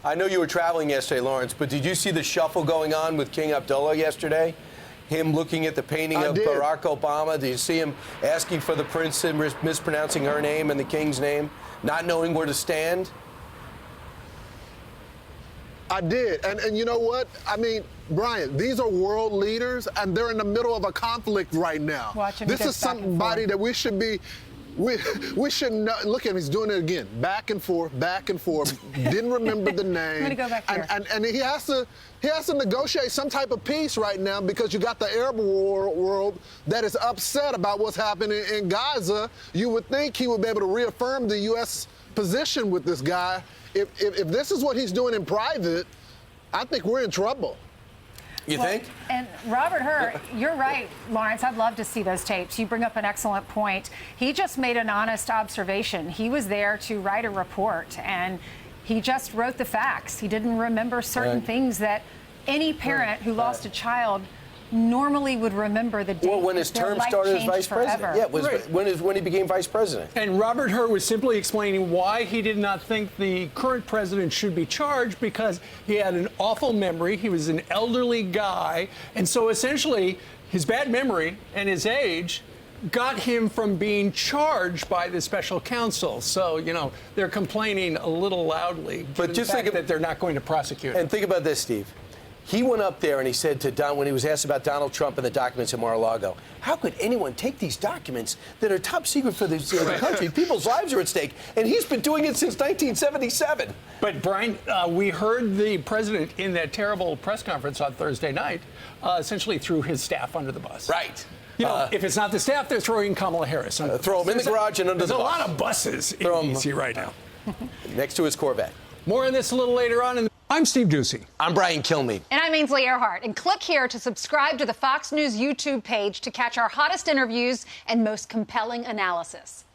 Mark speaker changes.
Speaker 1: I know you were traveling yesterday, Lawrence, but did you see the shuffle going on with King Abdullah yesterday? Him looking at the painting of Barack Obama. Did you see him asking for the princess, mispronouncing her name and the king's name, not knowing where to stand?
Speaker 2: I did. And you know what? I mean, Brian, these are world leaders, and they're in the middle of a conflict right now. This is somebody that we should be... We should know. Look at him. He's doing it again. Back and forth, back and forth. Didn't remember the name.
Speaker 3: I'm going to go back here.
Speaker 2: And he has to negotiate some type of peace right now because you got the Arab world that is upset about what's happening in Gaza. You would think he would be able to reaffirm the U.S. position with this guy. If this is what he's doing in private, I think we're in trouble.
Speaker 1: You think?
Speaker 3: And Robert Hur, you're right, Lawrence. I'd love to see those tapes. You bring up an excellent point. He just made an honest observation. He was there to write a report, and he just wrote the facts. He didn't remember certain things that any parent who lost a child normally would remember the day.
Speaker 1: Well, when his term started as vice president. Yeah, it was when he became vice president.
Speaker 4: And Robert Hur was simply explaining why he did not think the current president should be charged, because he had an awful memory. He was an elderly guy. And so essentially, his bad memory and his age got him from being charged by the special counsel. So, you know, they're complaining a little loudly. But just think that they're not going to prosecute him.
Speaker 1: And think about this, Steve. He went up there and he said to Don, when he was asked about Donald Trump and the documents in Mar-a-Lago, how could anyone take these documents that are top secret for the country? People's lives are at stake, and he's been doing it since 1977.
Speaker 4: But, Brian, we heard the president in that terrible press conference on Thursday night essentially threw his staff under the bus.
Speaker 1: Right.
Speaker 4: You know, if it's not the staff, they're throwing Kamala Harris under the bus.
Speaker 1: Throw him in the garage and under the bus.
Speaker 4: There's a lot of buses in D.C. right now.
Speaker 1: Next to his Corvette.
Speaker 4: More on this a little later on. I'm Steve Doocy.
Speaker 1: I'm Brian Kilmeade.
Speaker 5: And I'm Ainsley Earhart. And click here to subscribe to the Fox News YouTube page to catch our hottest interviews and most compelling analysis.